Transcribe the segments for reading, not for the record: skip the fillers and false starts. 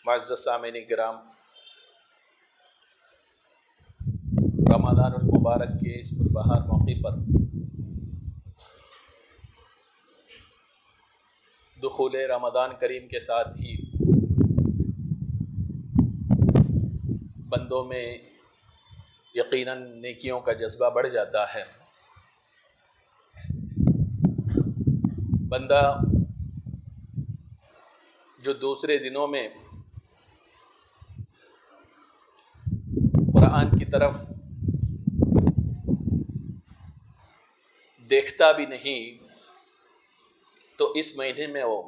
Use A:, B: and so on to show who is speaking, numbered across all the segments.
A: معزز سامعین کرام، رمضان المبارک کے اس پربہار موقع پر دخول رمضان کریم کے ساتھ ہی بندوں میں یقیناً نیکیوں کا جذبہ بڑھ جاتا ہے۔ بندہ جو دوسرے دنوں میں قرآن کی طرف دیکھتا بھی نہیں، تو اس مہینے میں وہ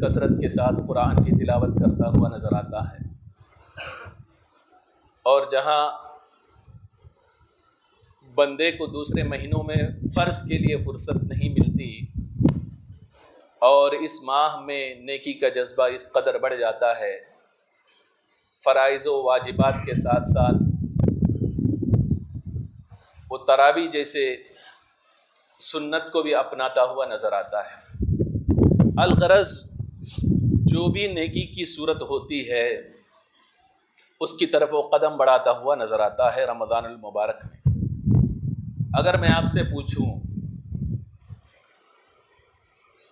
A: کثرت کے ساتھ قرآن کی تلاوت کرتا ہوا نظر آتا ہے۔ اور جہاں بندے کو دوسرے مہینوں میں فرض کے لیے فرصت نہیں ملتی، اور اس ماہ میں نیکی کا جذبہ اس قدر بڑھ جاتا ہے، فرائض و واجبات کے ساتھ ساتھ وہ تراویح جیسے سنت کو بھی اپناتا ہوا نظر آتا ہے۔ الغرض جو بھی نیکی کی صورت ہوتی ہے اس کی طرف وہ قدم بڑھاتا ہوا نظر آتا ہے رمضان المبارک میں۔ اگر میں آپ سے پوچھوں،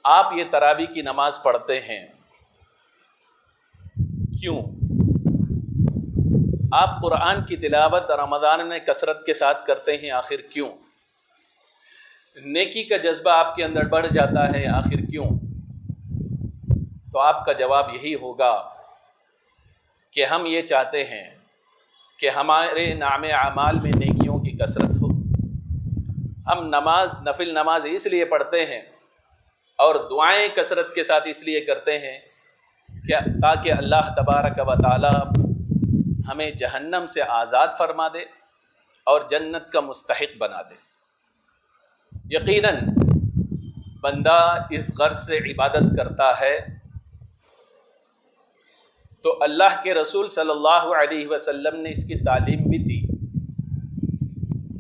A: آپ یہ تراویح کی نماز پڑھتے ہیں کیوں؟ آپ قرآن کی تلاوت رمضان میں کثرت کے ساتھ کرتے ہیں، آخر کیوں؟ نیکی کا جذبہ آپ کے اندر بڑھ جاتا ہے، آخر کیوں؟ تو آپ کا جواب یہی ہوگا کہ ہم یہ چاہتے ہیں کہ ہمارے نام اعمال میں نیکیوں کی کثرت ہو۔ ہم نفل نماز اس لیے پڑھتے ہیں اور دعائیں کثرت کے ساتھ اس لیے کرتے ہیں کہ تاکہ اللہ تبارک و تعالی ہمیں جہنم سے آزاد فرما دے اور جنت کا مستحق بنا دے۔ یقیناً بندہ اس غرض سے عبادت کرتا ہے تو اللہ کے رسول صلی اللہ علیہ وسلم نے اس کی تعلیم بھی دی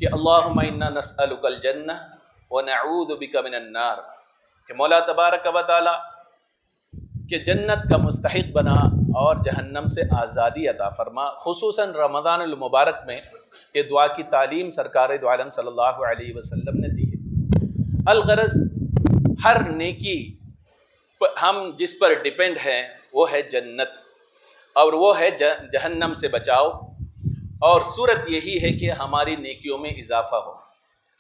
A: کہ اللہم انا نسألک الجنہ ونعوذ بک من النار، کہ مولا تبارک و تعالی کہ جنت کا مستحق بنا اور جہنم سے آزادی عطا فرما۔ خصوصاً رمضان المبارک میں یہ دعا کی تعلیم سرکار دو عالم صلی اللہ علیہ وسلم نے دی ہے۔ الغرض ہر نیکی ہم جس پر ڈیپینڈ ہیں وہ ہے جنت، اور وہ ہے جہنم سے بچاؤ، اور صورت یہی ہے کہ ہماری نیکیوں میں اضافہ ہو۔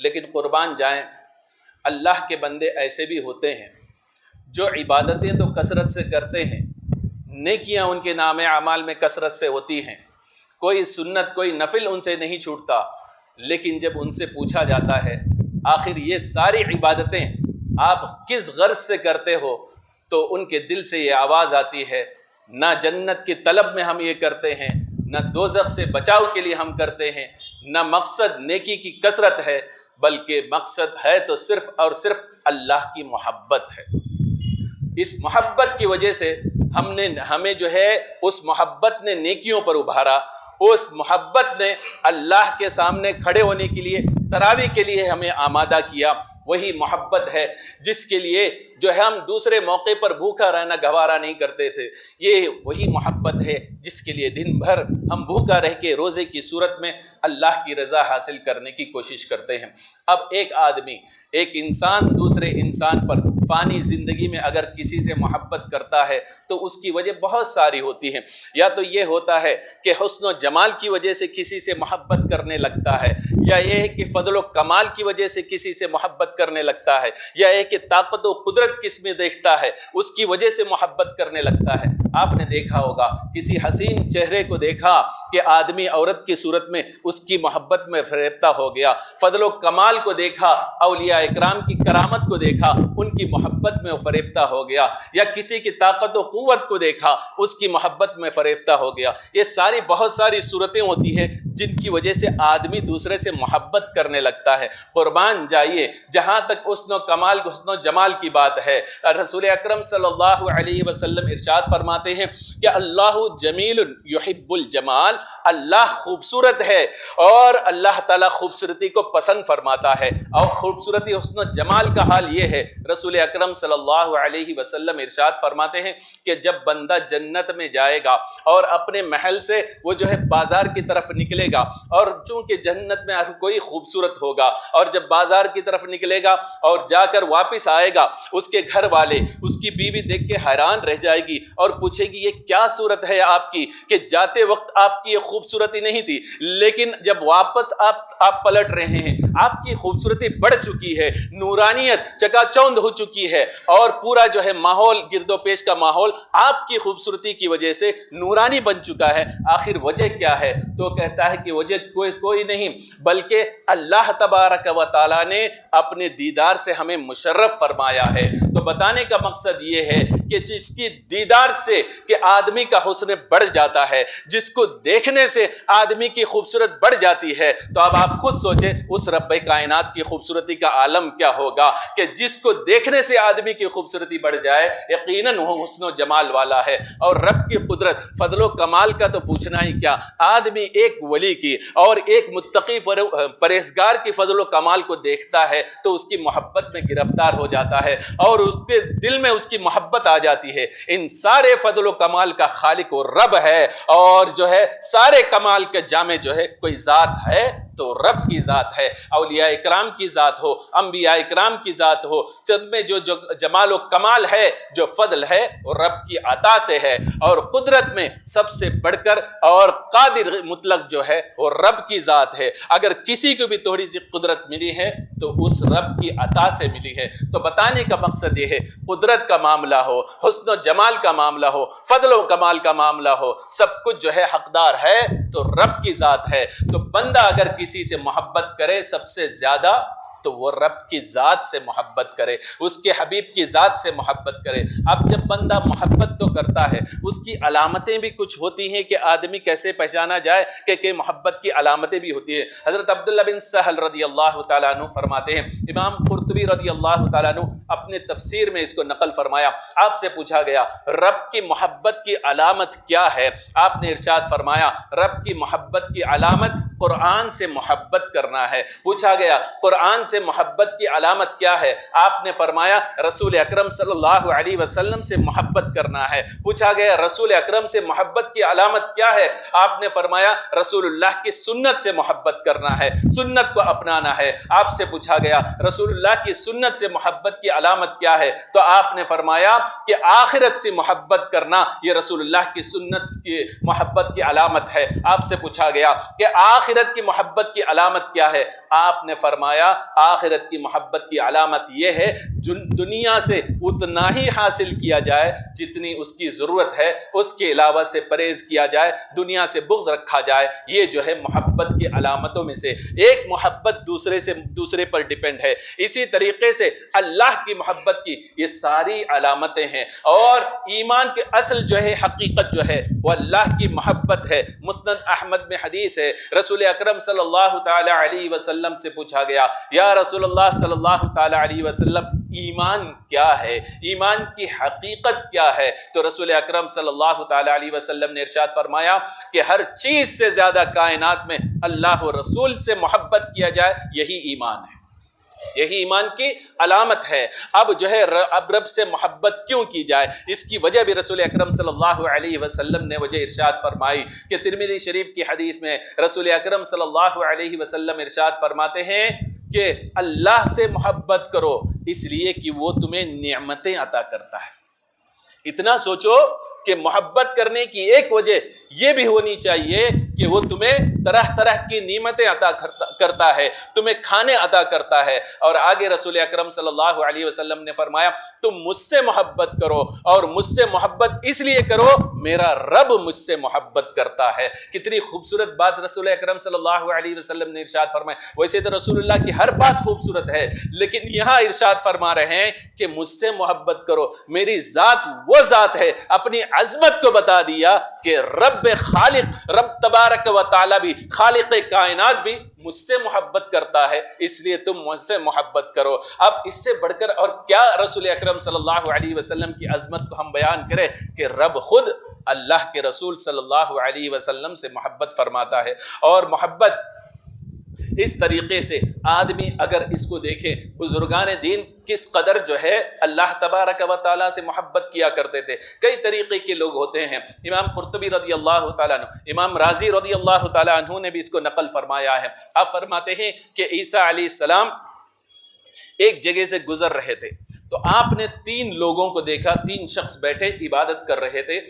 A: لیکن قربان جائیں، اللہ کے بندے ایسے بھی ہوتے ہیں جو عبادتیں تو کثرت سے کرتے ہیں، نیکیاں ان کے نام اعمال میں کثرت سے ہوتی ہیں، کوئی سنت کوئی نفل ان سے نہیں چھوٹتا، لیکن جب ان سے پوچھا جاتا ہے آخر یہ ساری عبادتیں آپ کس غرض سے کرتے ہو، تو ان کے دل سے یہ آواز آتی ہے نہ جنت کی طلب میں ہم یہ کرتے ہیں، نہ دوزخ سے بچاؤ کے لیے ہم کرتے ہیں، نہ مقصد نیکی کی کثرت ہے، بلکہ مقصد ہے تو صرف اور صرف اللہ کی محبت ہے۔ اس محبت کی وجہ سے ہمیں جو ہے اس محبت نے نیکیوں پر ابھارا، اس محبت نے اللہ کے سامنے کھڑے ہونے کے لیے تراویح کے لیے ہمیں آمادہ کیا۔ وہی محبت ہے جس کے لیے جو ہے ہم دوسرے موقع پر بھوکا رہنا گوارا نہیں کرتے تھے، یہ وہی محبت ہے جس کے لیے دن بھر ہم بھوکا رہ کے روزے کی صورت میں اللہ کی رضا حاصل کرنے کی کوشش کرتے ہیں۔ اب ایک آدمی، ایک انسان دوسرے انسان پر فانی زندگی میں اگر کسی سے محبت کرتا ہے تو اس کی وجہ بہت ساری ہوتی ہیں۔ یا تو یہ ہوتا ہے کہ حسن و جمال کی وجہ سے کسی سے محبت کرنے لگتا ہے، یا یہ ہے کہ فضل و کمال کی وجہ سے کسی سے محبت کرنے لگتا ہے، یا یہ کہ طاقت و قدرت کس میں دیکھتا ہے اس کی وجہ سے محبت کرنے لگتا ہے۔ آپ نے دیکھا ہوگا کسی حسین چہرے کو دیکھا کہ آدمی عورت کی صورت میں اس کی محبت میں فریفتہ ہو گیا، فضل و کمال کو دیکھا، اولیاء اکرام کی کرامت کو دیکھا، ان کی محبت میں وہ فریفتہ ہو گیا، یا کسی کی طاقت و قوت کو دیکھا اس کی محبت میں فریفتہ ہو گیا۔ یہ ساری بہت ساری صورتیں ہوتی ہیں جن کی وجہ سے آدمی دوسرے سے محبت کرنے لگتا ہے۔ قربان جائیے، جہاں تک حسن و کمال حسن و جمال کی بات ہے، رسول اکرم صلی اللہ علیہ وسلم ارشاد فرماتے ہیں کہ اللہ جمیل یحب الجمال، اللہ خوبصورت ہے اور اللہ تعالیٰ خوبصورتی کو پسند فرماتا ہے. اور خوبصورتی حسن و جمال کا حال یہ ہے، رسول اکرم صلی اللہ علیہ وسلم ارشاد فرماتے ہیں کہ جب بندہ جنت میں جائے گا اور اپنے محل سے وہ جو ہے بازار کی طرف نکلے گا، اور چونکہ جنت میں ہر کوئی خوبصورت ہوگا، اور جب بازار کی طرف نکلے گا اور جا کر واپس آئے گا، اس کے گھر والے، اس کی بیوی دیکھ کے حیران رہ جائے گی اور پوچھے گی یہ کیا صورت ہے آپ کی کہ جاتے وقت آپ کی یہ خوبصورتی نہیں تھی، لیکن جب واپس آپ پلٹ رہے ہیں آپ کی خوبصورتی بڑھ چکی ہے، نورانیت چکا چوند ہو چکی ہے، اور پورا جو ہے ماحول، گرد و پیش کا ماحول آپ کی خوبصورتی کی وجہ سے نورانی بن چکا ہے. آخر وجہ کیا ہے؟ تو کہتا ہے کہ وجہ کوئی نہیں بلکہ اللہ تبارک و تعالیٰ نے اپنے دیدار سے ہمیں مشرف فرمایا ہے. تو بتانے کا مقصد یہ ہے کہ جس کی دیدار سے کہ آدمی کا حسن بڑھ جاتا ہے، جس کو دیکھنے سے آدمی کی خوبصورت بڑھ جاتی ہے، تو اب آپ خود سوچیں اس رب کائنات کی خوبصورتی کا عالم کیا ہوگا کہ جس کو دیکھنے سے آدمی کی خوبصورتی بڑھ جائے، یقیناً وہ حسن و جمال والا ہے. اور رب کی قدرت، فضل و کمال کا تو پوچھنا ہی کیا. آدمی ایک ولی کی اور ایک متقی پرہیزگار کی فضل و کمال کو دیکھتا ہے تو اس کی محبت میں گرفتار ہو جاتا ہے اور اس کے دل میں اس کی محبت آ جاتی ہے. ان سارے فضل و کمال کا خالق و رب ہے، اور جو ہے سارے کمال کے جامع جو ہے کوئی ذات ہے تو رب کی ذات ہے. اولیاء اکرام کی ذات ہو، انبیاء اکرام کی ذات ہو، جب میں جو جمال و کمال ہے، جو فضل ہے وہ رب کی عطا سے ہے. اور قدرت میں سب سے بڑھ کر اور قادر مطلق جو ہے وہ رب کی ذات ہے. اگر کسی کو بھی تھوڑی سی قدرت ملی ہے تو اس رب کی عطا سے ملی ہے. تو بتانے کا مقصد یہ ہے قدرت کا معاملہ ہو، حسن و جمال کا معاملہ ہو، فضل و کمال کا معاملہ ہو، سب کچھ جو ہے حقدار ہے تو رب کی ذات ہے. تو بندہ اگر کسی سے محبت کرے سب سے زیادہ تو وہ رب کی ذات سے محبت کرے، اس کے حبیب کی ذات سے محبت کرے. اب جب بندہ محبت تو کرتا ہے، اس کی علامتیں بھی کچھ ہوتی ہیں کہ آدمی کیسے پہچانا جائے کہ محبت کی علامتیں بھی ہوتی ہیں. حضرت عبداللہ بن سہل رضی اللہ تعالیٰ عنہ فرماتے ہیں، امام قرطبی رضی اللہ تعالیٰ عنہ اپنے تفسیر میں اس کو نقل فرمایا، آپ سے پوچھا گیا رب کی محبت کی علامت کیا ہے؟ آپ نے ارشاد فرمایا رب کی محبت کی علامت قرآن سے محبت کرنا ہے. پوچھا گیا قرآن سے محبت کی علامت کیا ہے؟ آپ نے فرمایا رسول اکرم صلی اللہ علیہ وسلم سے محبت کرنا ہے. پوچھا گیا رسول اکرم سے محبت کی علامت کیا ہے؟ آپ نے فرمایا رسول اللہ کی سنت سے محبت کرنا ہے، سنت کو اپنانا ہے. آپ سے پوچھا گیا رسول اللہ کی سنت سے محبت کی علامت کیا ہے؟ تو آپ نے فرمایا کہ آخرت سے محبت کرنا یہ رسول اللہ کی سنت کی محبت کی علامت ہے. آپ سے پوچھا گیا کہ آخرت کی محبت کی علامت کیا ہے؟ آپ نے فرمایا آخرت کی محبت کی علامت یہ ہے دنیا سے اتنا ہی حاصل کیا جائے جتنی اس کی ضرورت ہے، اس کے علاوہ سے پرہیز کیا جائے، دنیا سے بغض رکھا جائے. یہ جو ہے محبت کی علامتوں میں سے ایک محبت دوسرے پر ڈیپینڈ ہے. اسی طریقے سے اللہ کی محبت کی یہ ساری علامتیں ہیں. اور ایمان کے اصل جو ہے حقیقت جو ہے وہ اللہ کی محبت ہے. مسند احمد میں حدیث ہے، رسول اکرم صلی اللہ تعالی علیہ وسلم سے پوچھا گیا یا رسول اللہ صلی اللہ تعالی علیہ وسلم ایمان کیا ہے، ایمان کی حقیقت کیا ہے؟ تو رسول اکرم صلی اللہ تعالی علیہ وسلم نے ارشاد فرمایا کہ ہر چیز سے زیادہ کائنات میں اللہ و رسول سے محبت کیا جائے، یہی ایمان ہے، یہی ایمان کی علامت ہے. اب جو ہے اب رب سے محبت کیوں کی جائے، اس کی وجہ بھی رسول اکرم صلی اللہ علیہ وسلم نے وجہ ارشاد فرمائی کہ ترمذی شریف کی حدیث میں رسول اکرم صلی اللہ علیہ وسلم ارشاد فرماتے ہیں کہ اللہ سے محبت کرو اس لیے کہ وہ تمہیں نعمتیں عطا کرتا ہے. اتنا سوچو کہ محبت کرنے کی ایک وجہ یہ بھی ہونی چاہیے کہ وہ تمہیں طرح طرح کی نعمتیں عطا کرتا ہے، تمہیں کھانے عطا کرتا ہے. اور آگے رسول اکرم صلی اللہ علیہ وسلم نے فرمایا تم مجھ سے محبت کرو، اور مجھ سے محبت اس لیے کرو میرا رب مجھ سے محبت کرتا ہے. کتنی خوبصورت بات رسول اکرم صلی اللہ علیہ وسلم نے ارشاد فرمایا. ویسے تو رسول اللہ کی ہر بات خوبصورت ہے، لیکن یہاں ارشاد فرما رہے ہیں کہ مجھ سے محبت کرو. میری ذات وہ ذات ہے، اپنی عظمت کو بتا دیا کہ رب خالق، رب تبارک و تعالیٰ بھی، خالق کائنات بھی مجھ سے محبت کرتا ہے، اس لیے تم مجھ سے محبت کرو۔ اب اس سے بڑھ کر اور کیا رسول اکرم صلی اللہ علیہ وسلم کی عظمت کو ہم بیان کریں کہ رب خود اللہ کے رسول صلی اللہ علیہ وسلم سے محبت فرماتا ہے۔ اور محبت اس طریقے سے آدمی اگر اس کو دیکھے، بزرگان دین کس قدر جو ہے اللہ تبارک و تعالیٰ سے محبت کیا کرتے تھے۔ کئی طریقے کے لوگ ہوتے ہیں، امام قرطبی رضی اللہ تعالیٰ عنہ، امام رازی رضی اللہ تعالیٰ عنہ نے بھی اس کو نقل فرمایا ہے۔ آپ فرماتے ہیں کہ عیسیٰ علیہ السلام ایک جگہ سے گزر رہے تھے تو آپ نے 3 لوگوں کو دیکھا، 3 شخص بیٹھے عبادت کر رہے تھے،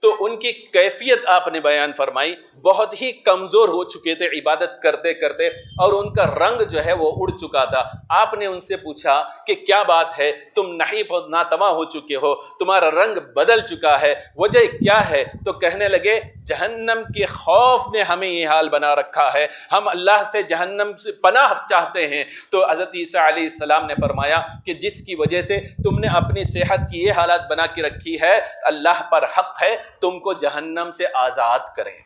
A: تو ان کی کیفیت آپ نے بیان فرمائی، بہت ہی کمزور ہو چکے تھے عبادت کرتے کرتے، اور ان کا رنگ جو ہے وہ اڑ چکا تھا۔ آپ نے ان سے پوچھا کہ کیا بات ہے، تم نحیف و ناتواں ہو چکے ہو، تمہارا رنگ بدل چکا ہے، وجہ کیا ہے؟ تو کہنے لگے جہنم کے خوف نے ہمیں یہ حال بنا رکھا ہے، ہم اللہ سے جہنم سے پناہ چاہتے ہیں۔ تو حضرت عیسیٰ علیہ السلام نے فرمایا کہ جس کی وجہ سے تم نے اپنی صحت کی یہ حالت بنا کے رکھی ہے، اللہ پر حق ہے تم کو جہنم سے آزاد کریں۔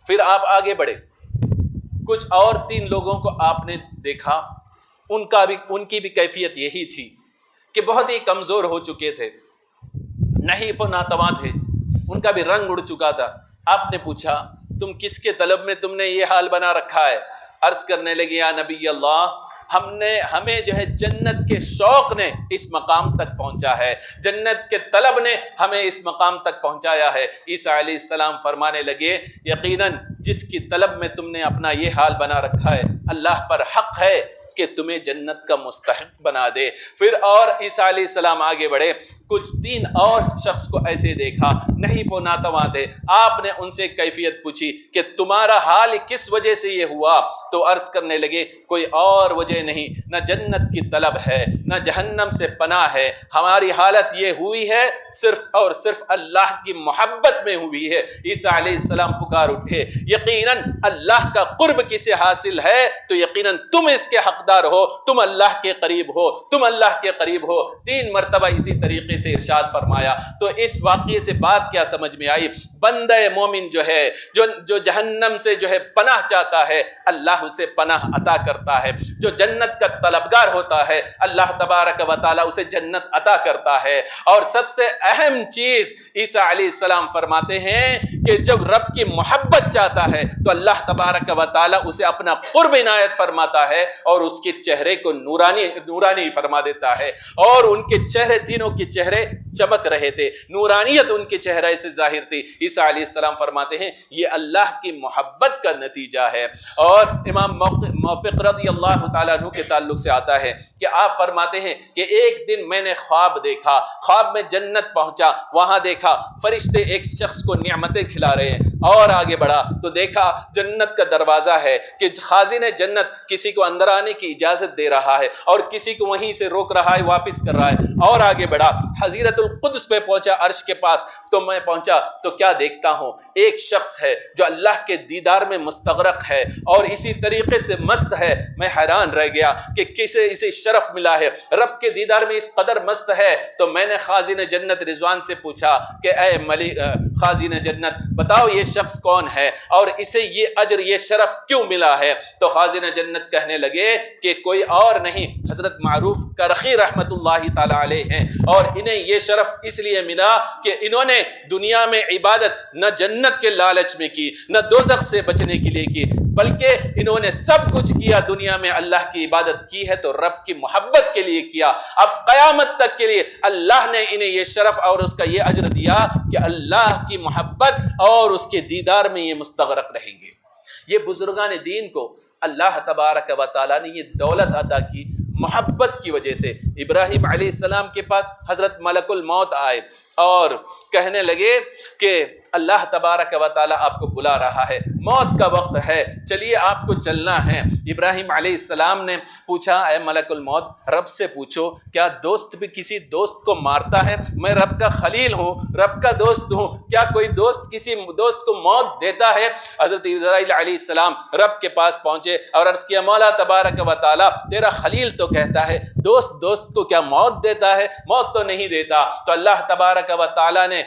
A: پھر آپ آگے بڑھے، کچھ اور 3 لوگوں کو آپ نے دیکھا، ان کی بھی کیفیت یہی تھی کہ بہت ہی کمزور ہو چکے تھے، نحیف و ناتواں تھے، ان کا بھی رنگ اڑ چکا تھا۔ آپ نے پوچھا تم کس کے طلب میں تم نے یہ حال بنا رکھا ہے؟ عرض کرنے لگے یا نبی اللہ، ہمیں جو ہے جنت کے شوق نے اس مقام تک پہنچا ہے، جنت کے طلب نے ہمیں اس مقام تک پہنچایا ہے۔ عیسیٰ علیہ السلام فرمانے لگے یقیناً جس کی طلب میں تم نے اپنا یہ حال بنا رکھا ہے، اللہ پر حق ہے کہ تمہیں جنت کا مستحق بنا دے۔ پھر اور عیسیٰ علیہ السلام آگے بڑھے، کچھ 3 اور شخص کو ایسے دیکھا، نحیف و ناتواں تھے۔ آپ نے ان سے کیفیت پوچھی کہ تمہارا حال کس وجہ سے یہ ہوا؟ تو عرض کرنے لگے کوئی اور وجہ نہیں، نہ جنت کی طلب ہے نہ جہنم سے پناہ ہے، ہماری حالت یہ ہوئی ہے صرف اور صرف اللہ کی محبت میں ہوئی ہے۔ عیسیٰ علیہ السلام پکار اٹھے یقیناً اللہ کا قرب کسے حاصل ہے تو یقیناً تم اس کے حقدار ہو، تم اللہ کے قریب ہو، تم اللہ کے قریب ہو۔ 3 مرتبہ اسی طریقے سے ارشاد فرمایا۔ تو اس واقعے سے بات کیا سمجھ میں آئی؟ بندہ مومن جو ہے، جو جہنم سے جو ہے پناہ چاہتا ہے، اللہ اسے پناہ عطا کرتا ہے۔ جو جنت کا طلبگار ہوتا ہے، اللہ تبارک و تعالیٰ اسے جنت عطا کرتا ہے۔ اور سب سے اہم چیز عیسیٰ علیہ السلام فرماتے ہیں کہ جب رب کی محبت چاہتا ہے تو اللہ تبارک و تعالیٰ اسے اپنا قرب عنایت فرماتا ہے اور اس کے چہرے کو نورانی فرما دیتا ہے۔ اور ان کے چہرے، تینوں کے چہرے چمک رہے تھے، نورانیت ان کے چہرے سے ظاہر تھی۔ عیسیٰ علیہ السلام فرماتے ہیں یہ اللہ کی محبت کا نتیجہ ہے۔ اور امام موفق رضی اللہ تعالیٰ عنہ کے تعلق سے آتا ہے کہ آپ فرماتے ہیں کہ ایک دن میں نے خواب دیکھا، خواب میں جنت پہنچا، وہاں دیکھا فرشتے ایک شخص کو نعمتیں کھلا رہے ہیں، اور آگے بڑھا تو دیکھا جنت کا دروازہ ہے کہ خازن جنت کسی کو اندر آنے کی اجازت دے رہا ہے اور کسی کو وہیں سے روک رہا ہے، واپس کر رہا ہے۔ اور آگے بڑھا حضرت القدس پہ پہنچا، عرش کے پاس، تو میں پہنچا تو کیا دیکھتا ہوں، ایک شخص ہے جو اللہ کے دیدار میں مستغرق ہے اور اسی طریقے سے مست ہے۔ میں حیران رہ گیا کہ کسے اسے شرف ملا ہے، رب کے دیدار میں اس قدر مست ہے۔ تو میں نے خازن جنت رضوان سے پوچھا کہ اے خازن جنت بتاؤ یہ شخص کون ہے اور اسے یہ اجر یہ شرف کیوں ملا ہے؟ تو خازن جنت کہنے لگے کہ کوئی اور نہیں، حضرت معروف کرخی رحمت اللہ تعالی علیہ ہیں، اور انہیں یہ شرف اس لیے ملا کہ انہوں نے دنیا میں عبادت نہ جنت کے لالچ میں کی نہ دوزخ سے بچنے کے لیے کی، بلکہ انہوں نے سب کچھ کیا دنیا میں اللہ کی عبادت کی ہے تو رب کی محبت کے لیے کیا۔ اب قیامت تک کے لیے اللہ نے انہیں یہ شرف اور اس کا یہ اجر دیا کہ اللہ کی محبت اور اس کے دیدار میں یہ مستغرق رہیں گے۔ یہ بزرگان دین کو اللہ تبارک و تعالیٰ نے یہ دولت عطا کی محبت کی وجہ سے۔ ابراہیم علیہ السلام کے پاس حضرت ملک الموت آئے اور کہنے لگے کہ اللہ تبارک و تعالیٰ آپ کو بلا رہا ہے، موت کا وقت ہے، چلیے آپ کو چلنا ہے۔ ابراہیم علیہ السلام نے پوچھا اے ملک الموت رب سے پوچھو کیا دوست بھی کسی دوست کو مارتا ہے؟ میں رب کا خلیل ہوں، رب کا دوست ہوں، کیا کوئی دوست کسی دوست کو موت دیتا ہے؟ حضرت اسرائیل علیہ السلام رب کے پاس پہنچے اور عرض کیا مولا تبارک و تعالیٰ تیرا خلیل تو کہتا ہے دوست کو کیا موت دیتا ہے؟ موت تو نہیں دیتا۔ تو اللہ تبارک و تعالیٰ نے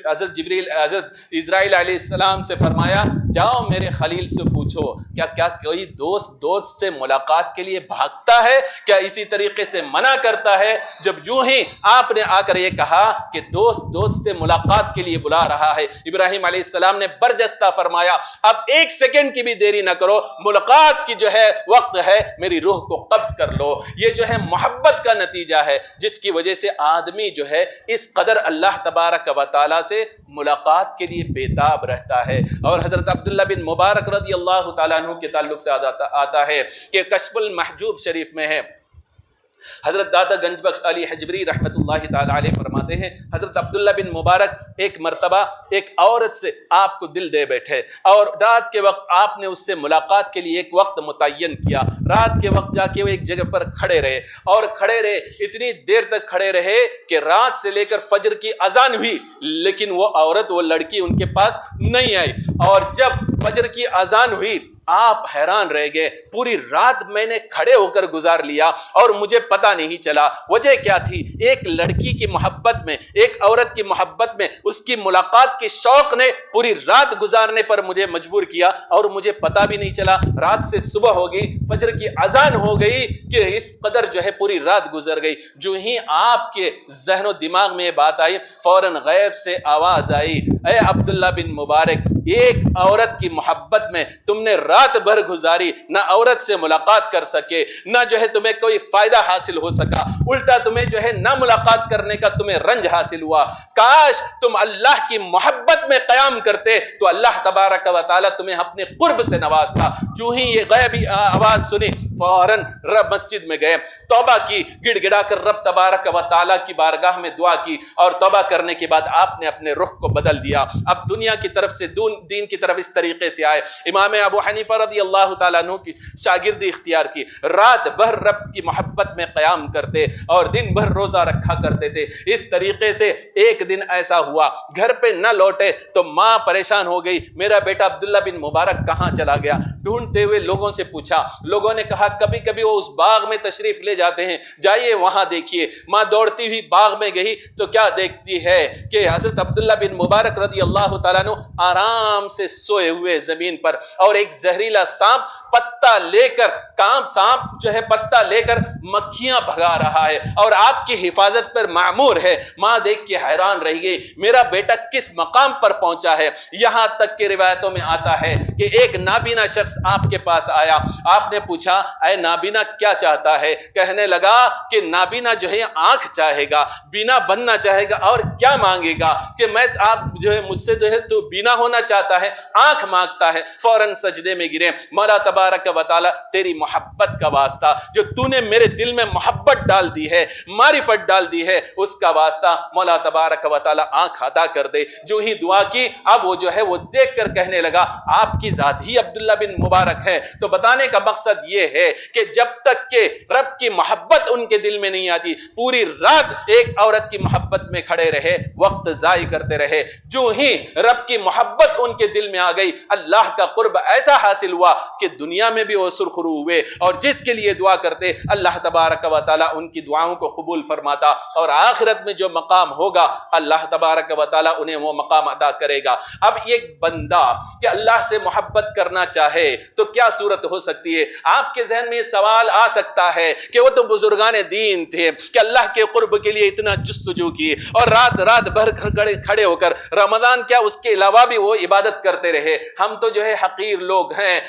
A: حضرت اسرائیل علیہ السلام سے فرمایا جاؤ میرے خلیل سے پوچھو کیا کوئی دوست سے ملاقات کے لیے بھاگتا ہے, کیا اسی طریقے سے منع کرتا ہے. جب یوں ہی آپ نے آ کر یہ کہا کہ دوست سے ملاقات کے لیے بلا رہا ہے, ابراہیم علیہ السلام نے برجستہ فرمایا اب ایک سیکنڈ کی بھی دیری نہ کرو, ملاقات کی جو ہے وقت ہے, میری روح کو قبض کر لو. یہ جو ہے محبت کا نتیجہ ہے جس کی وجہ سے آدمی جو ہے اس قدر اللہ تبارک و تعالی سے ملاقات کے لیے بےتاب رہتا ہے. اور حضرت عبداللہ بن مبارک رضی اللہ تعالیٰ عنہ کے تعلق سے آتا ہے کہ کشف المحجوب شریف میں ہے, حضرت دادا گنج بخش علی حجبری رحمت اللہ تعالی علیہ فرماتے ہیں حضرت عبداللہ بن مبارک ایک مرتبہ ایک عورت سے آپ کو دل دے بیٹھے اور رات کے وقت آپ نے اس سے ملاقات کے لیے ایک وقت متعین کیا. رات کے وقت جا کے وہ ایک جگہ پر کھڑے رہے, اتنی دیر تک کھڑے رہے کہ رات سے لے کر فجر کی اذان ہوئی, لیکن وہ لڑکی ان کے پاس نہیں آئی. اور جب فجر کی اذان ہوئی آپ حیران رہ گئے, پوری رات میں نے کھڑے ہو کر گزار لیا اور مجھے پتہ نہیں چلا. وجہ کیا تھی؟ ایک لڑکی کی محبت میں, ایک عورت کی محبت میں, اس کی ملاقات کے شوق نے پوری رات گزارنے پر مجھے مجبور کیا اور مجھے پتہ بھی نہیں چلا. رات سے صبح ہو گئی, فجر کی اذان ہو گئی کہ اس قدر جو ہے پوری رات گزر گئی. جو ہی آپ کے ذہن و دماغ میں یہ بات آئی, فوراً غیب سے آواز آئی, اے عبداللہ بن مبارک, ایک عورت کی محبت میں تم نے رات بھر گزاری, نہ عورت سے ملاقات کر سکے, نہ جو ہے تمہیں کوئی فائدہ حاصل ہو سکا, الٹا تمہیں جو ہے نہ ملاقات کرنے کا تمہیں رنج حاصل ہوا. کاش تم اللہ کی محبت میں قیام کرتے تو اللہ تبارک و تعالی تمہیں اپنے قرب سے نوازتا. جو ہی یہ غیبی آواز سنی فوراً رب مسجد میں گئے, توبہ کی, گڑ گڑا کر رب تبارک و تعالی کی بارگاہ میں دعا کی اور توبہ کرنے کے بعد آپ نے اپنے رخ کو بدل دیا. اب دنیا کی طرف سے دین کی طرف اس طریقے سے آئے. امام ابو حنیفہ رضی اللہ تعالیٰ عنہ کی شاگردی اختیار کی, رات بھر رب کی محبت میں قیام کرتے اور دن بھر روزہ رکھا کرتے تھے. اس طریقے سے ایک دن ایسا ہوا گھر پہ نہ لوٹے تو ماں پریشان ہو گئی, میرا بیٹا عبداللہ بن مبارک کہاں چلا گیا. ڈھونڈتے ہوئے لوگوں سے پوچھا, لوگوں نے کہا کبھی کبھی وہ اس باغ میں تشریف لے جاتے ہیں, جائیے وہاں دیکھیے. ماں دوڑتی ہوئی باغ میں گئی تو کیا دیکھتی ہے کہ حضرت عبداللہ بن مبارک رضی اللہ تعالیٰ عنہ آرام سے سوئے ہوئے زمین پر, اور ایک زہریلا سانپ پتا لے کر پتا لے کر مکھیاں بھگا رہا ہے اور آپ کی حفاظت پر معمور ہے. ماں دیکھ کے حیران رہ گئی, میرا بیٹا کس مقام پر پہنچا ہے. یہاں تک کہ روایتوں میں آتا ہے کہ ایک نابینا شخص آپ کے پاس آیا, آپ نے پوچھا اے نابینا کیا چاہتا ہے. کہنے لگا کہ نابینا جو ہے آنکھ چاہے گا, بینا بننا چاہے گا, اور کیا مانگے گا کہ میں آپ جو ہے مجھ سے جو ہے تو بینا ہونا چاہتا ہے, آنکھ مانگتا ہے. فوراً سجدے میں گرے, مولا تبارک و تعالی تیری محبت کا واسطہ, جو تو نے میرے دل میں محبت ڈال دی ہے, معرفت ڈال دی ہے, اس کا واسطہ مولا تبارک و تعالی آنکھ عطا کر دے. جو ہی دعا کی اب وہ جو ہے وہ دیکھ کر کہنے لگا آپ کی ذات ہی عبداللہ بن مبارک ہے. تو بتانے کا مقصد یہ ہے کہ جب تک کہ رب کی محبت ان کے دل میں نہیں آتی, پوری رات ایک عورت کی محبت میں کھڑے رہے, وقت ضائع کرتے رہے. جو ہی رب کی محبت ان کے دل میں آ گئی, اللہ کا قرب ایسا حاصل ہوا کہ دنیا میں بھی وہ سرخرو ہوئے, اور جس کے لیے دعا کرتے اللہ تبارک و تعالی ان کی دعاؤں کو قبول فرماتا, اور آخرت میں جو مقام ہوگا اللہ تبارک و تعالی انہیں وہ مقام عطا کرے گا. اب ایک بندہ کہ اللہ سے محبت کرنا چاہے تو کیا صورت ہو سکتی ہے؟ آپ کے ذہن میں یہ سوال آ سکتا ہے کہ وہ تو بزرگان دین تھے کہ اللہ کے قرب کے لیے اتنا جستجو کی اور رات بھر کھڑے ہو کر رمضان کیا اس کے علاوہ بھی وہ عبادت کرتے رہے. ہم تو جو ہے حقیر لوگ ہیں,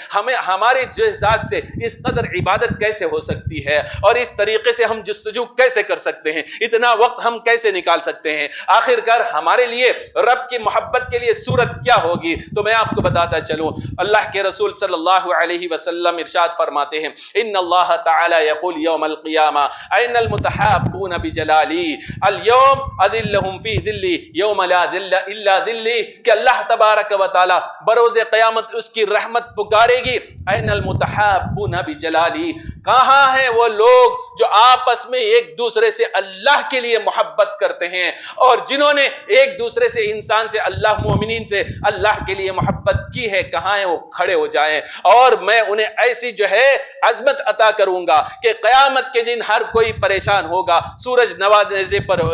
A: ہماری جو ذات سے اس قدر عبادت کیسے ہو سکتی ہے, اور اس طریقے سے ہم جستجو کیسے کر سکتے ہیں, اتنا وقت ہم کیسے نکال سکتے ہیں. آخرکار ہمارے لیے رب کی محبت کے لیے صورت کیا ہوگی؟ تو میں آپ کو بتاتا چلوں. اللہ کے رسول صلی اللہ علیہ وسلم ارشاد فرماتے ہیں, ان اللہ تعالی یقول یوم القیامہ این المتحابون بجلالی اليوم اذلهم فی ذلی یوم لا ذل الا ذلی, کہ اللہ تبارک و تعالی بروز قیامت اس کی رحمت پکارے گی, این المتحابون بجلالی، کہاں ہیں وہ لوگ جو آپس میں ایک دوسرے سے اللہ کے لیے محبت کرتے ہیں، اور جنہوں نے ایک دوسرے سے، انسان سے، اللہ مومنین سے اللہ کے لیے محبت کی ہے، کہاں ہیں وہ؟ کھڑے ہو جائیں، اور میں انہیں ایسی جو ہے عظمت عطا کروں گا کہ قیامت کے دن ہر کوئی پریشان ہوگا، سورج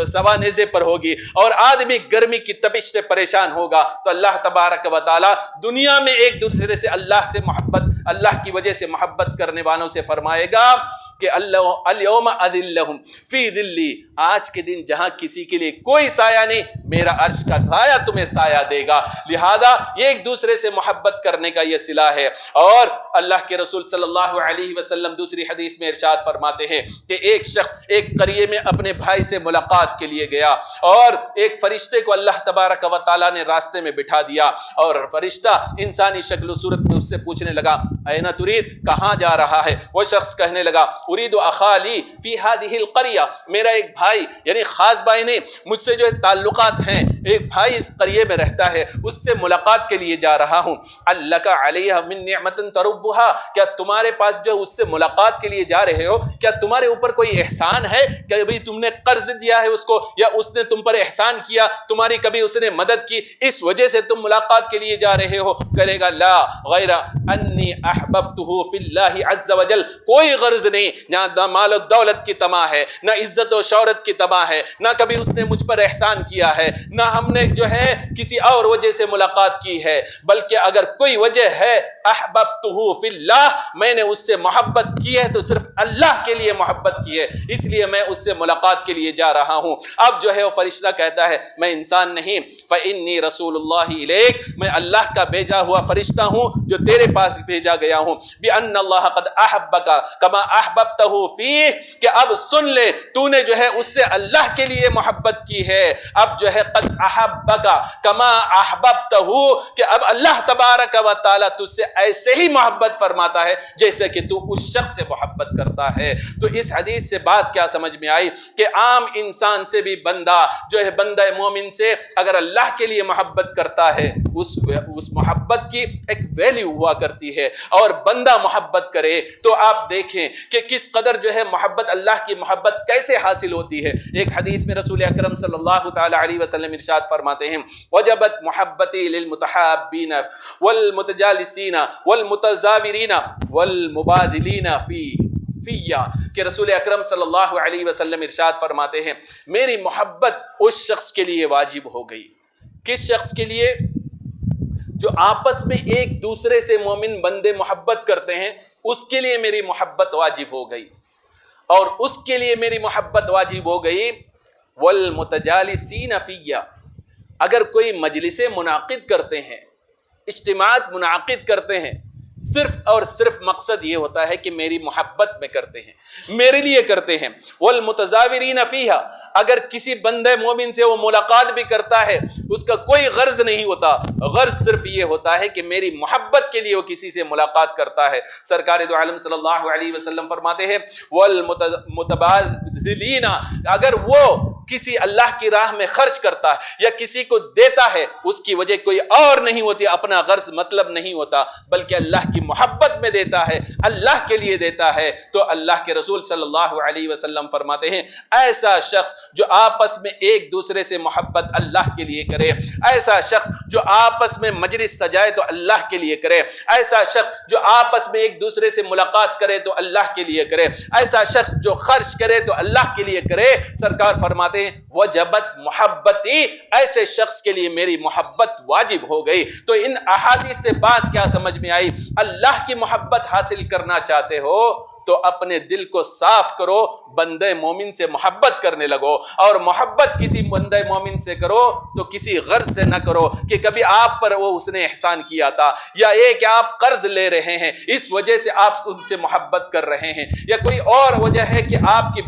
A: سوانیزے پر ہوگی، اور آدمی گرمی کی تپش سے پریشان ہوگا، تو اللہ تبارک و تعالی دنیا میں ایک دوسرے سے اللہ سے محبت، اللہ کی وجہ سے محبت کرنے والوں سے فرمائے گا کہ الیوم اذلہم فی ذلی، آج کے دن جہاں کسی کے لیے کوئی سایہ نہیں، میرا عرش کا سایہ تمہیں سایہ دے گا۔ لہذا ایک دوسرے سے محبت کرنے کا یہ صلہ ہے۔ اور اللہ کے رسول صلی اللہ علیہ وسلم دوسری حدیث میں ارشاد فرماتے ہیں کہ ایک شخص ایک قریے میں اپنے بھائی سے ملاقات کے لیے گیا، اور ایک فرشتے کو اللہ تبارک و تعالیٰ نے راستے میں بٹھا دیا، اور فرشتہ انسانی شکل و صورت میں اس سے پوچھنے لگا اینا ترید، کہاں جا رہا ہے؟ وہ شخص کہنے لگا ارید اخالی فی هذه القریہ، میرا ایک بھائی، یعنی خاص بھائی نے مجھ سے جو تعلقات ہیں، ایک بھائی اس قریے میں رہتا ہے، اس سے ملاقات کے لیے جا رہا ہوں۔ الک علیہ من نعمت تربها، کیا تمہارے پاس جو اس سے ملاقات کے لیے جا رہے ہو، کیا تمہارے اوپر کوئی احسان ہے؟ کہ کبھی تم نے قرض دیا ہے اس کو، یا اس نے تم پر احسان کیا، تمہاری کبھی اس نے مدد کی، اس وجہ سے تم ملاقات کے لیے جا رہے ہو؟ کرے گا لا غیر انی احببتہ فی اللہ عز وجل، کوئی غرض نہیں، نہ مال و دولت کی طمع ہے، نہ عزت و شہرت کی طمع ہے، نہ کبھی اس نے مجھ پر احسان کیا ہے، نہ ہم نے جو ہے کسی اور وجہ سے ملاقات کی ہے، بلکہ اگر کوئی وجہ ہے احببتہ فی اللہ، میں نے اس سے محبت کی ہے تو صرف اللہ کے لیے محبت کی ہے، اس لیے میں اس سے ملاقات کے لیے جا رہا ہوں۔ اب جو ہے وہ فرشتہ کہتا ہے میں انسان نہیں، فإنی رسول اللہ الیک، میں اللہ کا بھیجا ہوا فرشتہ ہوں جو تیرے پاس بھیجا گیا ہوں، بأن اللہ قد احبک کما احببتہ فیہ، کہ اب سن لے تو نے جو ہے اس سے اللہ کے لیے محبت کی ہے، اب جو ہے قد احبک کما احببتہ، کہ اب اللہ تبارک و تعالی تجھ سے ایسے ہی محبت فرماتا ہے جیسے کہ تو اس شخص سے محبت کرتا ہے۔ تو اس حدیث سے بات کیا سمجھ میں آئی کہ عام انسان سے بھی بندہ جو ہے، بندہ مومن سے اگر اللہ کے لیے محبت کرتا ہے، اس محبت کی ایک ویلیو ہوا کرتی ہے، اور بندہ محبت کرے تو آپ دیکھیں کہ کس قدر جو ہے محبت، اللہ کی محبت کیسے حاصل ہوتی ہے۔ ایک حدیث میں رسول اکرم صلی اللہ تعالی علیہ وسلم ارشاد فرماتے ہیں وجبت محبتی للمتحابین والمتجالسین والمتزاورین والمبادلین فیہ، کہ رسول اکرم صلی اللہ علیہ وسلم ارشاد فرماتے ہیں میری محبت اس شخص کے لیے واجب ہو گئی۔ کس شخص کے لیے؟ جو آپس میں ایک دوسرے سے مومن بندے محبت کرتے ہیں، اس کے لیے میری محبت واجب ہو گئی، اور اس کے لیے میری محبت واجب ہو گئی والمتجالسین فیہ، اگر کوئی مجلسیں منعقد کرتے ہیں، اجتماعات منعقد کرتے ہیں، صرف اور صرف مقصد یہ ہوتا ہے کہ میری محبت میں کرتے ہیں، میرے لیے کرتے ہیں۔ والمتزاورین فیہا، اگر کسی بندے مومن سے وہ ملاقات بھی کرتا ہے، اس کا کوئی غرض نہیں ہوتا، غرض صرف یہ ہوتا ہے کہ میری محبت کے لیے وہ کسی سے ملاقات کرتا ہے۔ سرکار دو عالم صلی اللہ علیہ وسلم فرماتے ہیں والمتبادلین، اگر وہ کسی اللہ کی راہ میں خرچ کرتا ہے یا کسی کو دیتا ہے، اس کی وجہ کوئی اور نہیں ہوتی، اپنا غرض مطلب نہیں ہوتا، بلکہ اللہ کی محبت میں دیتا ہے، اللہ کے لیے دیتا ہے، تو اللہ کے رسول صلی اللہ علیہ وسلم فرماتے ہیں ایسا شخص جو آپس میں ایک دوسرے سے محبت اللہ کے لیے کرے، ایسا شخص جو آپس میں مجلس سجائے تو اللہ کے لیے کرے، ایسا شخص جو آپس میں ایک دوسرے سے ملاقات کرے تو اللہ کے لیے کرے، ایسا شخص جو خرچ کرے تو اللہ کے لیے کرے، سرکار فرماتے ہیں وجبت محبتی، ایسے شخص کے لیے میری محبت واجب ہو گئی۔ تو ان احادیث سے بات کیا سمجھ میں آئی؟ اللہ کی محبت حاصل کرنا چاہتے ہو تو اپنے دل کو صاف کرو، بندے مومن سے محبت کرنے لگو، اور محبت کسی بندے مومن سے کرو تو کسی غرض سے نہ کرو کہ کبھی آپ پر وہ اس نے احسان کیا تھا، یا یہ کہ آپ قرض لے رہے ہیں اس وجہ سے آپ ان سے محبت کر رہے ہیں، یا کوئی اور وجہ ہے کہ آپ کے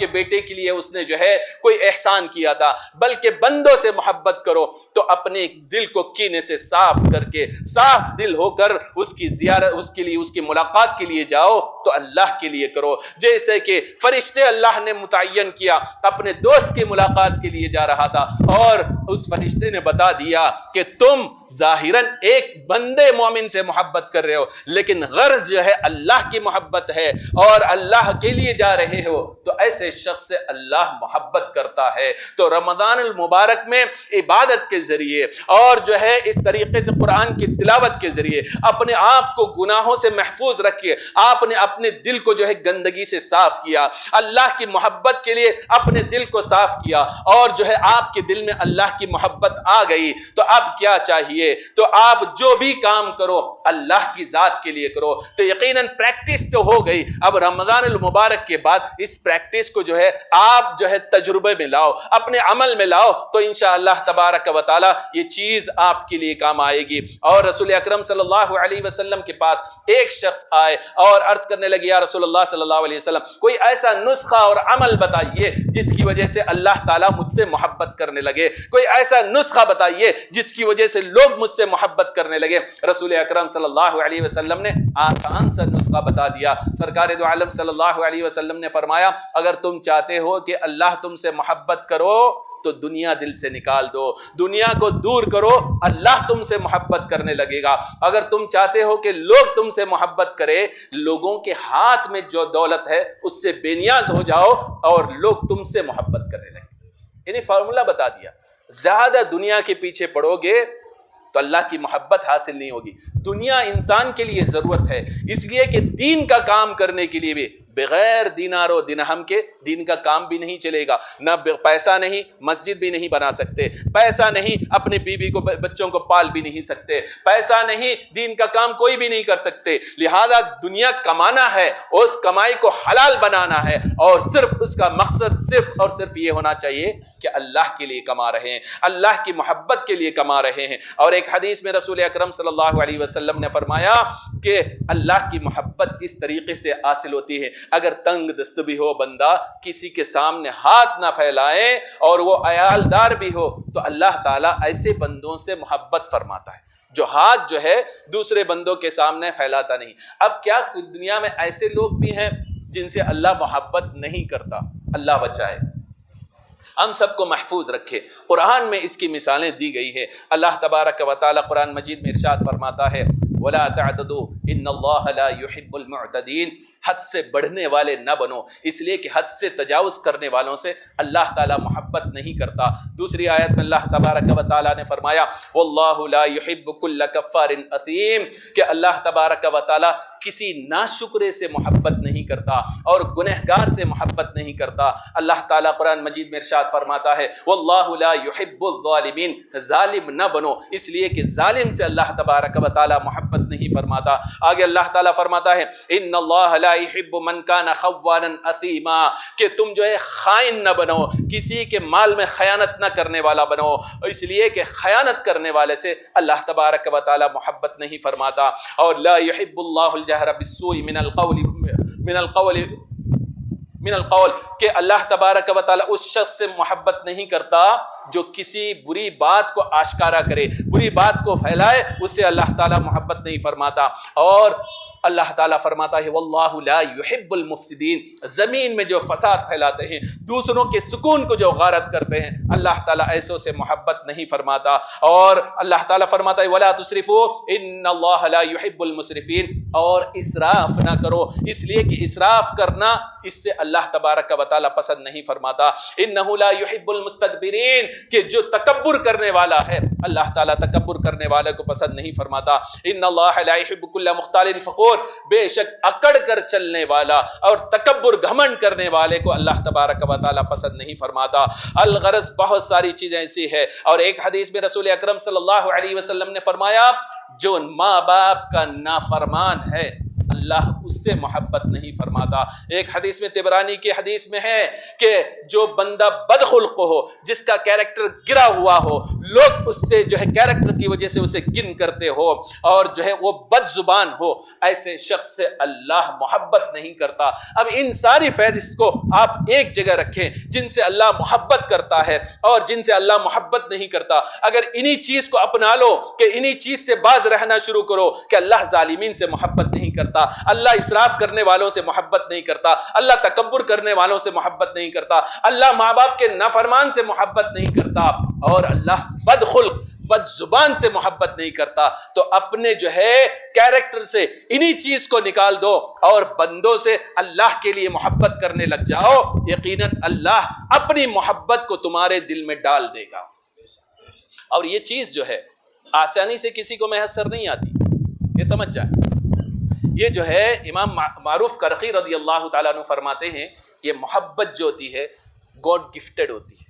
A: بیٹے کے لیے اس نے جو ہے کوئی احسان کیا تھا، بلکہ بندوں سے محبت کرو تو اپنے دل کو کینے سے صاف کر کے، صاف دل ہو کر اس کی زیارت، اس کے لیے، اس کی ملاقات کے لیے جاؤ، تو اللہ کے لیے کرو. جیسے کہ فرشتے اللہ نے متعین کیا، اپنے دوست کی ملاقات کے لیے جا رہا تھا اور اس فرشتے نے بتا دیا کہ تم ظاہراً ایک بندے مومن سے محبت کر رہے ہو، لیکن غرض جو ہے اللہ کی محبت ہے اور اللہ کے لیے جا رہے ہو، تو ایسے شخص سے اللہ محبت کرتا ہے. تو رمضان المبارک میں عبادت کے ذریعے اور جو ہے اس طریقے سے قرآن کی تلاوت کے ذریعے اپنے آپ کو گناہوں سے محفوظ رکھیے. آپ نے اپنے دل کو جو ہے گندگی سے صاف کیا، اللہ کی محبت کے لیے اپنے دل کو صاف کیا اور جو ہے آپ کے دل میں اللہ کی محبت آ گئی. تو اب کیا چاہیے؟ تو آپ جو بھی کام کرو اللہ کی ذات کے لیے کرو. تو یقیناً پریکٹس تو ہو گئی. اب رمضان المبارک کے بعد اس پریکٹس کو جو ہے آپ جو ہے تجربے میں لاؤ، اپنے عمل میں لاؤ، تو انشاءاللہ تبارک و تعالی یہ چیز آپ کے لیے کام آئے گی. اور رسول اکرم صلی اللہ علیہ وسلم کے پاس ایک شخص آئے اور عرض کرنے لگے، یا رسول اللہ صلی اللہ علیہ وسلم، کوئی ایسا نسخہ اور عمل بتائیے جس کی وجہ سے اللہ تعالیٰ مجھ سے محبت کرنے لگے. کوئی ایسا نسخہ بتائیے جس کی وجہ سے لوگ مجھ سے محبت کرنے لگے. رسول اکرم صلی اللہ علیہ وسلم نے آسان سا نسخہ بتا دیا. سرکار دو عالم صلی اللہ علیہ وسلم نے فرمایا، اگر تم چاہتے ہو کہ اللہ تم سے محبت کرو تو دنیا دل سے نکال دو، دنیا کو دور کرو، اللہ تم سے محبت کرنے لگے گا. اگر تم چاہتے ہو کہ لوگ تم سے محبت کرے، لوگوں کے ہاتھ میں جو دولت ہے اس سے بے نیاز ہو جاؤ اور لوگ تم سے محبت کرنے لگے. یعنی فارمولا بتا دیا. زیادہ دنیا کے پیچھے پڑو گے تو اللہ کی محبت حاصل نہیں ہوگی. دنیا انسان کے لیے ضرورت ہے، اس لیے کہ دین کا کام کرنے کے لیے بھی بغیر دینار و درہم کے دین کا کام بھی نہیں چلے گا. نہ پیسہ نہیں مسجد بھی نہیں بنا سکتے، پیسہ نہیں اپنے بیوی کو بچوں کو پال بھی نہیں سکتے، پیسہ نہیں دین کا کام کوئی بھی نہیں کر سکتے. لہذا دنیا کمانا ہے، اس کمائی کو حلال بنانا ہے اور صرف اس کا مقصد صرف اور صرف یہ ہونا چاہیے کہ اللہ کے لیے کما رہے ہیں، اللہ کی محبت کے لیے کما رہے ہیں. اور ایک حدیث میں رسول اکرم صلی اللہ علیہ وسلم نے فرمایا کہ اللہ کی محبت اس طریقے سے حاصل ہوتی ہے، اگر تنگ دست بھی ہو بندہ، کسی کے سامنے ہاتھ نہ پھیلائے اور وہ عیالدار بھی ہو، تو اللہ تعالیٰ ایسے بندوں سے محبت فرماتا ہے جو ہاتھ جو ہے دوسرے بندوں کے سامنے پھیلاتا نہیں. اب کیا دنیا میں ایسے لوگ بھی ہیں جن سے اللہ محبت نہیں کرتا؟ اللہ بچائے، ہم سب کو محفوظ رکھے. قرآن میں اس کی مثالیں دی گئی ہے. اللہ تبارک و تعالی قرآن مجید میں ارشاد فرماتا ہے، وَلَا تَعْتَدُوا إِنَّ اللَّهَ لَا يُحِبُّ الْمُعْتَدِينَ. حد سے بڑھنے والے نہ بنو، اس لیے کہ حد سے تجاوز کرنے والوں سے اللہ تعالیٰ محبت نہیں کرتا. دوسری آیت میں اللہ تبارک و تعالیٰ نے فرمایا، وَاللَّهُ لَا يُحِبُّ كُلَّ كَفَّارٍ أَثِيمٍ، کہ اللہ تبارک و تعالیٰ کسی ناشکرے سے محبت نہیں کرتا اور گنہگار سے محبت نہیں کرتا. اللہ تعالیٰ قرآن مجید میں ارشاد فرماتا ہے، وَاللَّهُ لَا يُحِبُّ الظَّالِمِينَ، ظالم نہ بنو، اس لیے کہ ظالم سے اللہ تبارک و تعالیٰ محبت نہیں فرماتا. آگے اللہ تعالیٰ فرماتا ہے، ان اللہ لا يحب من كان خوانا اثیما، کہ تم جو ہے خائن نہ بنو، کسی کے مال میں خیانت نہ کرنے والا بنو، اس لیے کہ خیانت کرنے والے سے اللہ تبارک و تعالیٰ محبت نہیں فرماتا. اور لا يحب اللہ الجہر بالسوء من القول، کہ اللہ تبارک و تعالیٰ اس شخص سے محبت نہیں کرتا جو کسی بری بات کو آشکارا کرے، بری بات کو پھیلائے، اس سے اللہ تعالیٰ محبت نہیں فرماتا. اور اللہ تعالیٰ فرماتا ہے، واللہ لا يحب المفسدین، زمین میں جو فساد پھیلاتے ہیں، دوسروں کے سکون کو جو غارت کرتے ہیں، اللہ تعالیٰ ایسوں سے محبت نہیں فرماتا. اور اللہ تعالیٰ فرماتا ہے، ولا تسرفوا ان اللہ لا يحب المسرفین، اور اسراف نہ کرو، اس لیے کہ اسراف کرنا اس سے اللہ تبارک و تعالیٰ پسند نہیں فرماتا. انہ لا يحب المستکبرین، کہ جو تکبر کرنے والا ہے اللہ تعالیٰ تکبر کرنے والے کو پسند نہیں فرماتا. ان اللہ لا يحب كل مختال فخور، بے شک اکڑ کر چلنے والا اور تکبر گھمنڈ کرنے والے کو اللہ تبارک و تعالیٰ پسند نہیں فرماتا. الغرض بہت ساری چیزیں ایسی ہے. اور ایک حدیث میں رسول اکرم صلی اللہ علیہ وسلم نے فرمایا، جو ماں باپ کا نافرمان ہے اللہ اس سے محبت نہیں فرماتا. ایک حدیث میں طبرانی کی حدیث میں ہے کہ جو بندہ بدخلق ہو، جس کا کیریکٹر گرا ہوا ہو، لوگ اس سے جو ہے کیریکٹر کی وجہ سے اسے گن کرتے ہو اور جو ہے وہ بد زبان ہو، ایسے شخص سے اللہ محبت نہیں کرتا. اب ان ساری فہرست کو آپ ایک جگہ رکھیں، جن سے اللہ محبت کرتا ہے اور جن سے اللہ محبت نہیں کرتا. اگر انہی چیز کو اپنا لو کہ انہی چیز سے باز رہنا شروع کرو کہ اللہ ظالمین سے محبت نہیں کرتا، اللہ اسراف کرنے والوں سے محبت نہیں کرتا، اللہ تکبر کرنے والوں سے محبت نہیں کرتا، اللہ ماں باپ کے نافرمان سے محبت نہیں کرتا، اور اللہ بدخلق بد زبان سے محبت نہیں کرتا۔ تو اپنے جو ہے کیریکٹر سے انہی چیز کو نکال دو اور بندوں سے اللہ کے لیے محبت کرنے لگ جاؤ، یقیناً اللہ اپنی محبت کو تمہارے دل میں ڈال دے گا۔ اور یہ چیز جو ہے آسانی سے کسی کو میسر نہیں آتی، یہ سمجھ جائے۔ یہ جو ہے امام معروف کرخی رضی اللہ تعالیٰ عنہ فرماتے ہیں، یہ محبت جو ہوتی ہے گاڈ گفٹڈ ہوتی ہے،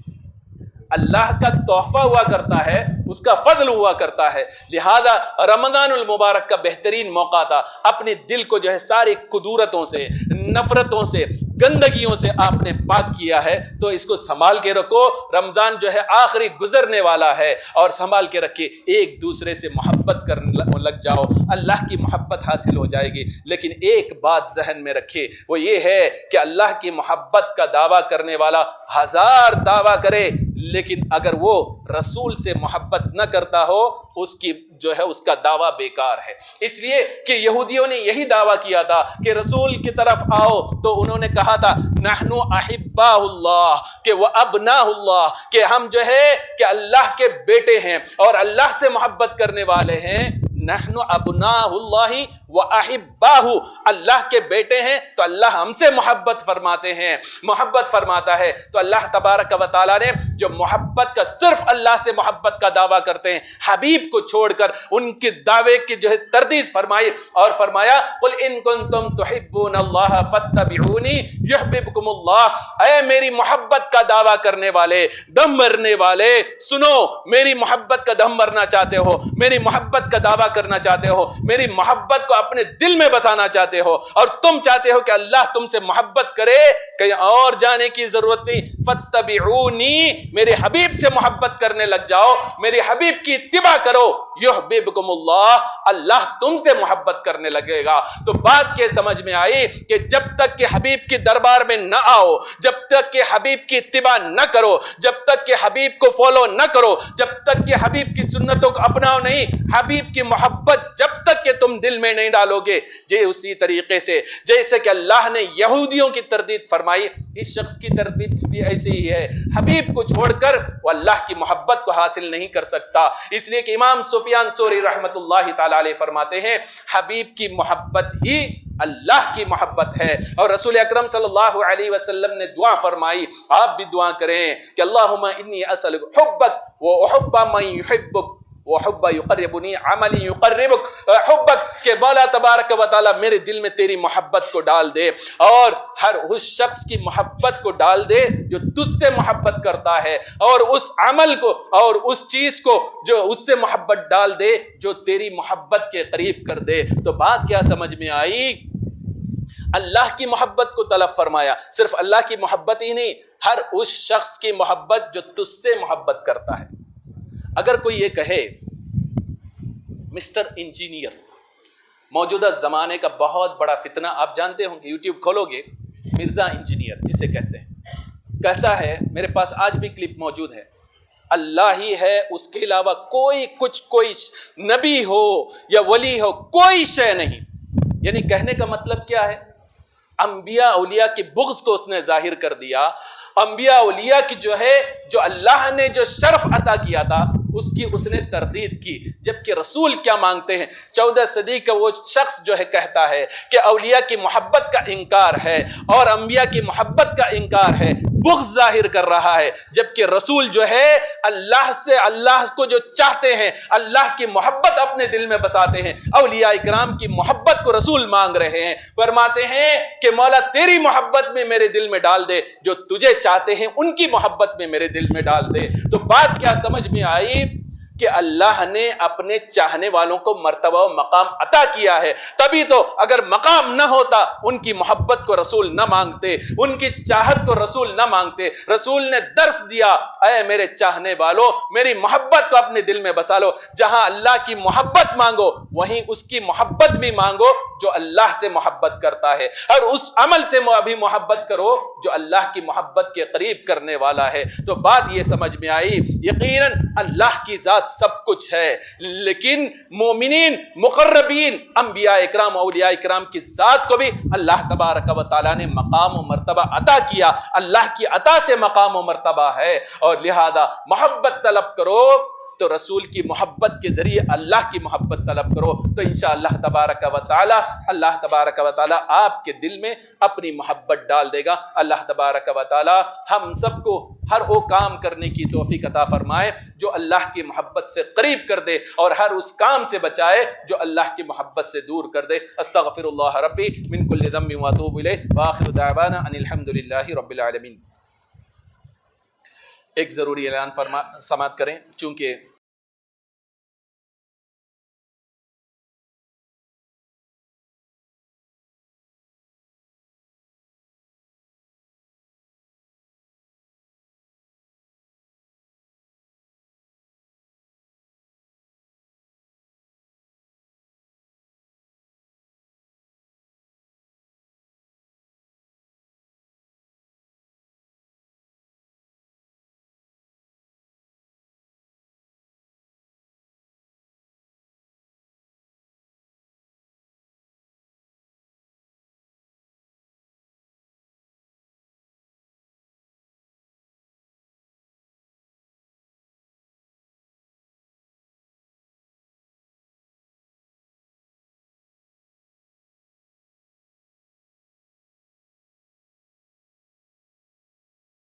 A: اللہ کا تحفہ ہوا کرتا ہے، اس کا فضل ہوا کرتا ہے۔ لہذا رمضان المبارک کا بہترین موقع تھا، اپنے دل کو جو ہے ساری کدورتوں سے، نفرتوں سے، گندگیوں سے آپ نے پاک کیا ہے، تو اس کو سنبھال کے رکھو۔ رمضان جو ہے آخری گزرنے والا ہے، اور سنبھال کے رکھے، ایک دوسرے سے محبت کرنے لگ جاؤ، اللہ کی محبت حاصل ہو جائے گی۔ لیکن ایک بات ذہن میں رکھے، وہ یہ ہے کہ اللہ کی محبت کا دعویٰ کرنے والا ہزار دعویٰ کرے، لیکن اگر وہ رسول سے محبت نہ کرتا ہو، اس کی جو ہے اس کا دعویٰ بیکار ہے۔ اس لیے کہ یہودیوں نے یہی دعویٰ کیا تھا کہ رسول کی طرف آؤ، تو انہوں نے کہا تھا نحن احباء اللہ، کہ وہ ابناء اللہ، کہ ہم جو ہے کہ اللہ کے بیٹے ہیں اور اللہ سے محبت کرنے والے ہیں۔ نحن ابناء اللہ و احباہ، اللہ کے بیٹے ہیں تو اللہ ہم سے محبت فرماتے ہیں، محبت فرماتا ہے۔ تو اللہ تبارک و تعالیٰ نے جو محبت کا صرف اللہ سے محبت کا دعویٰ کرتے ہیں، حبیب کو چھوڑ کر ان کے دعوے کی جو ہے تردید فرمائی، اور فرمایا قل ان کنتم تحبون اللہ فاتبعونی یحببکم اللہ۔ اے میری محبت کا دعویٰ کرنے والے، دم مرنے والے، سنو، میری محبت کا دم مرنا چاہتے ہو، میری محبت کا دعویٰ کرنا چاہتے ہو، میری محبت کو اپنے دل میں بسانا چاہتے ہو، اور تم چاہتے ہو کہ اللہ تم سے محبت کرے، کہیں اور جانے کی ضرورت نہیں، فاتبعونی، میرے حبیب سے محبت کرنے لگ جاؤ، میرے حبیب کی اتباع کرو، یحببکم اللہ، اللہ تم سے محبت کرنے لگے گا۔ تو بات کے سمجھ میں آئی کہ جب تک کہ حبیب کے دربار میں نہ آؤ، جب تک کہ حبیب کی اتباع نہ کرو، جب تک کہ حبیب کو فالو نہ کرو، جب تک کہ حبیب کی سنتوں کو اپناؤ نہیں، حبیب کی محبت جب تک کہ تم دل میں نہیں ڈالو گے، اسی طریقے سے جیسے کہ اللہ نے یہودیوں کی تردید فرمائی، اس شخص کی تردید بھی ایسی ہی ہے، حبیب کو چھوڑ کر وہ اللہ کی محبت کو حاصل نہیں کر سکتا۔ اس لیے کہ امام سفیان ثوری رحمۃ اللہ تعالی علیہ فرماتے ہیں، حبیب کی محبت ہی اللہ کی محبت ہے۔ اور رسول اکرم صلی اللہ علیہ وسلم نے دعا فرمائی، آپ بھی دعا کریں کہ اللہم انی اسألک حبک و احب من یحبک وحب یقربنی عملی یقربک، حبک، کہ مولا تبارک و تعالی میرے دل میں تیری محبت کو ڈال دے، اور ہر اس شخص کی محبت کو ڈال دے جو تجھ سے محبت کرتا ہے، اور اس عمل کو اور اس چیز کو جو اس سے محبت ڈال دے جو تیری محبت کے قریب کر دے۔ تو بات کیا سمجھ میں آئی؟ اللہ کی محبت کو طلب فرمایا، صرف اللہ کی محبت ہی نہیں، ہر اس شخص کی محبت جو تجھ سے محبت کرتا ہے۔ اگر کوئی یہ کہے مسٹر انجینئر، موجودہ زمانے کا بہت بڑا فتنہ آپ جانتے ہوں کہ یوٹیوب کھولو گے، مرزا انجینئر جسے کہتے ہیں، کہتا ہے میرے پاس آج بھی کلپ موجود ہے، اللہ ہی ہے، اس کے علاوہ کوئی نبی ہو یا ولی ہو، کوئی شے نہیں۔ یعنی کہنے کا مطلب کیا ہے؟ انبیاء اولیاء کے بغض کو اس نے ظاہر کر دیا، انبیاء اولیاء کی جو ہے جو اللہ نے جو شرف عطا کیا تھا اس نے تردید کی، جبکہ رسول کیا مانگتے ہیں؟ 14 صدی کا وہ شخص جو ہے کہتا ہے کہ اولیاء کی محبت کا انکار ہے اور انبیاء کی محبت کا انکار ہے، بغض ظاہر کر رہا ہے، جبکہ رسول جو ہے اللہ سے، اللہ کو جو چاہتے ہیں، اللہ کی محبت اپنے دل میں بساتے ہیں، اولیاء اکرام کی محبت کو رسول مانگ رہے ہیں، فرماتے ہیں کہ مولا تیری محبت میں میرے دل میں ڈال دے، جو تجھے چاہتے ہیں ان کی محبت میں میرے دل میں ڈال دے۔ تو بات کیا سمجھ میں آئی کہ اللہ نے اپنے چاہنے والوں کو مرتبہ و مقام عطا کیا ہے، تبھی تو اگر مقام نہ ہوتا ان کی محبت کو رسول نہ مانگتے، ان کی چاہت کو رسول نہ مانگتے۔ رسول نے درس دیا، اے میرے چاہنے والوں، میری محبت کو اپنے دل میں بسا لو، جہاں اللہ کی محبت مانگو وہیں اس کی محبت بھی مانگو جو اللہ سے محبت کرتا ہے، اور اس عمل سے بھی محبت کرو جو اللہ کی محبت کے قریب کرنے والا ہے۔ تو بات یہ سمجھ میں آئی، یقیناً اللہ کی ذات پاس سب کچھ ہے، لیکن مومنین، مقربین، انبیاء اکرام، اولیاء اکرام کی ذات کو بھی اللہ تبارک و تعالیٰ نے مقام و مرتبہ عطا کیا، اللہ کی عطا سے مقام و مرتبہ ہے، اور لہذا محبت طلب کرو تو رسول کی محبت کے ذریعے اللہ کی محبت طلب کرو، تو انشاءاللہ تبارک و تعالی اللہ تبارک و تعالی آپ کے دل میں اپنی محبت ڈال دے گا۔ اللہ تبارک و تعالی ہم سب کو ہر وہ کام کرنے کی توفیق عطا فرمائے جو اللہ کی محبت سے قریب کر دے، اور ہر اس کام سے بچائے جو اللہ کی محبت سے دور کر دے۔ استغفر اللہ ربی من کل ذنب واتوب الیہ، وآخر دعوانا ان الحمد للہ رب العالمین۔ ایک ضروری اعلان سماعت کریں، چونکہ